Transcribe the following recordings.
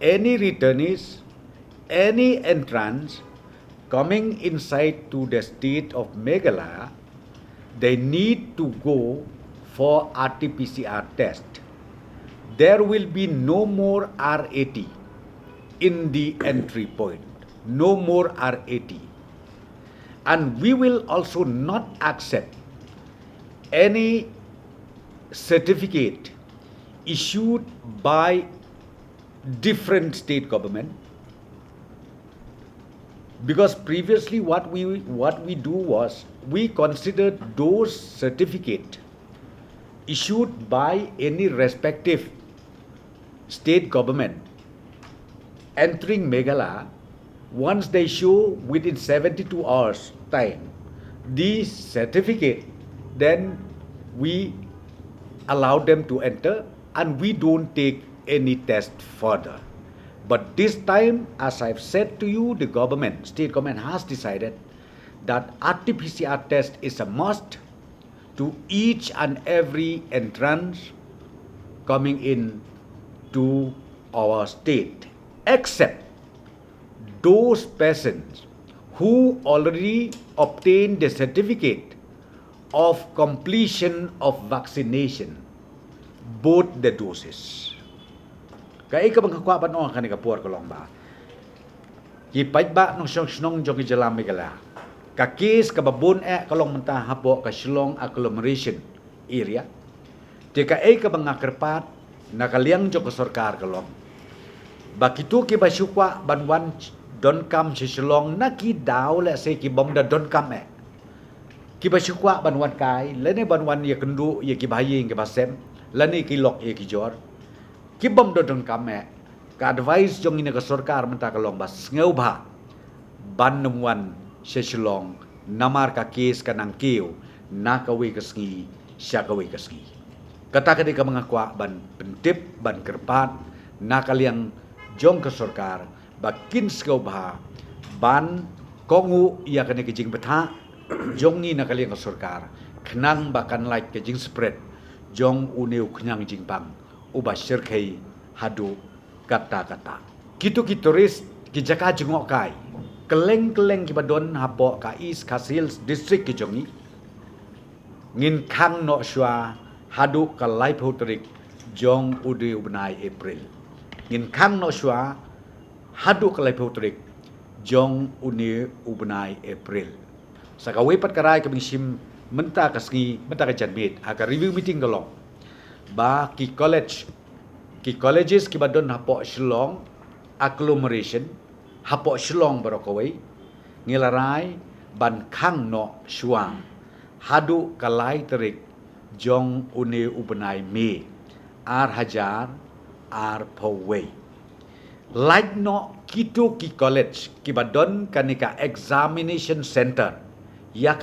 any returnees, any entrants coming inside to the state of Meghalaya, they need to go for RT-PCR test. There will be no more RAT in the entry point. No more RAT. And we will also not accept any certificate issued by different state government, because previously what we do was we considered those certificate issued by any respective state government entering Meghalaya. Once they show within 72 hours time the certificate, then we allow them to enter and we don't take any test further. But this time, as I've said to you, the government, state government has decided that RT-PCR test is a must to each and every entrance coming in to our state, except those persons who already obtained the certificate of completion of vaccination, both the doses. Kaya ka bangkakwa ba noong kanikapuar ko lang ba? Kipay ba nung siyong jong ijalam Meghalaya? Kakis kababun kalong menta hapo ka Shillong agglomeration area. Tika ka bang akerpat nakaliang jong kasorkar kalong. Bakitu ki basyukwa banwan don kam si Shillong naki daw la se ki bom da don kam Ki basyukwa banwan kai, lene banwan ya kendu ya ki bahaying ki basem, lene ki lok ya ki jor. Kibom dodon kame ka advice jong ina ka sarkar menta kalong bas ngeu ba ban numwan se Shillong namar ka kes kanang kiu na kawe kasngi sya kawe kasngi kata ka di ka mga kwa ban pentip ban kerpat na kaliang jong ka sarkar bakin skeu ba ban kongu ya kane kijing betha jong ni na kaliang ka sarkar khnang bakan like kijing spread jong uneu khnang jingpang ubah syirkai hadu kata-kata. Kitu turis ki jaka jengok kai. Keleng-keleng ki badon hapo ka East Hills district ki jongi. Ngin kang no shwa hadu ka lai potrik jong ude ubnai April. Ngin kang no shwa hadu ka lai potrik jong une ubnai April. Saka wepat karai ka bingsim menta kasngi menta ka janmit aka review meeting kalong. Ba ki colleges ki badon hapo Shillong agglomeration hapo Shillong barokawai ngilarai ban khang no shuang hadu kalai terik jong une ubenai me ar hajar ar poway like no kitu ki college ki badon kanika examination center ya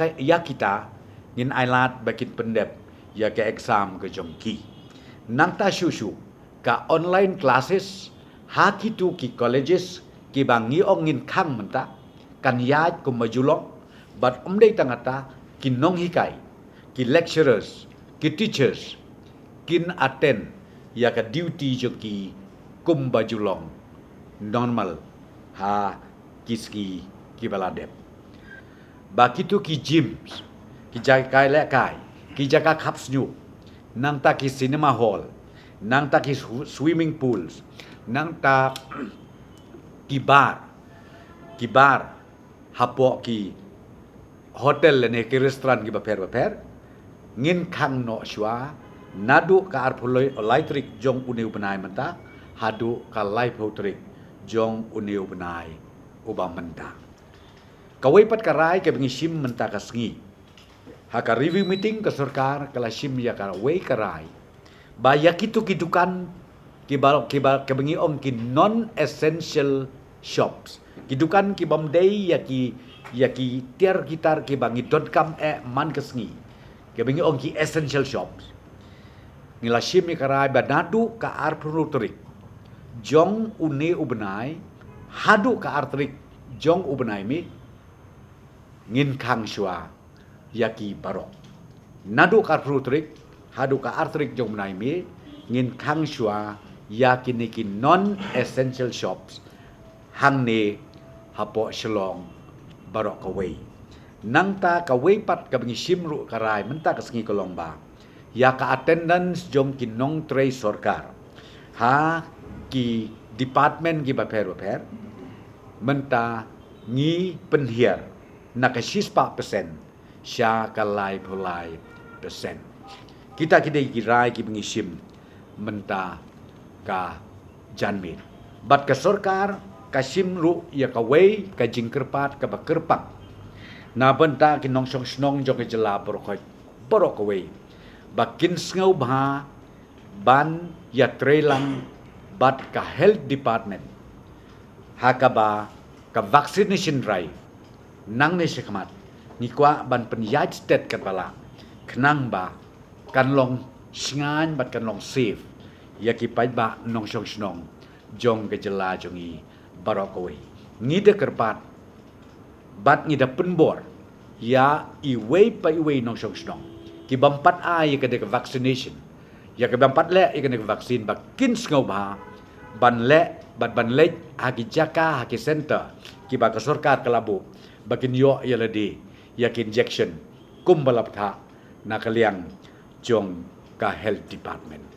kita ngin ailat bakin pendep ya ke exam ke jongki nang ta shushu ka online classes ha kitu ki colleges ki bangi ongin khang menta kan yaj ko majulok but umdei tangata ki nong hikai ki lecturers ki teachers kin attend ya ka duty jo ki kum bajulong normal ha kiski ki baladep ba kitu ki gyms ki jakai le kai ki jaka cups new nang ta ki cinema hall, nang ta ki swimming pools, nang ta ki bar, hapo ki hotel ne ki restaurant ki baper, ngin khang no shwa, nadu ka arpuloi olaitrik jong une ubenai menta, hadu ka laipotrik jong une ubenai ubang menta. Kawaipat karai ke bingishim menta kasngi. Haka review meeting ke sarkar kala shim ya ka way karai ba yakitu kidukan ki bengi om ki non essential shops kidukan ki bamdei yaki tiar gitar ki bangi .com man kesngi ki bengi om ki essential shops ngila shim ya karai ba nadu ka arpruturik jong une ubenai hadu ka artrik jong ubenai mi ngin khang shwa yaki barok nadu ka rutrik hadu ka artrik jong nai mi ngin khang shwa yakin ki non essential shops hang ne hapo shlong barok kawai nang ta kawai pat ka bengi simru karai menta ka sengi kolong ba ya ka attendance jong ki nong tray sarkar ha ki department ki baper menta ngi penhiar nak 60% sya kalai pulai persen kita kirai ki bengi sim menta ka janmit bat ka sarkar ka simru ya ka wei ka jingkerpat ka bakerpak na benta ki nong song snong jong ke jela borok wei bakin ngau bha ban ya trelang bat ka health department hakaba ka vaccination drive nang ne sekmat ni kwa ban penyaj state kat bala knang ba kan long sngan bat kan long safe ya ki pai ba nong song snong jong ke jela jongi barok wei ni de kerpat bat ni da penbor ya iwei pa iwei nong song snong ki bampat ai ka de vaccination ya ka bampat le ka de vaksin ba kin ngau ba ban le bat ban le haki jaka haki center ki ba ka sarkar kalabu bakin yo ya ladi ya ki injection kum balap tha na kaliang jong ka health department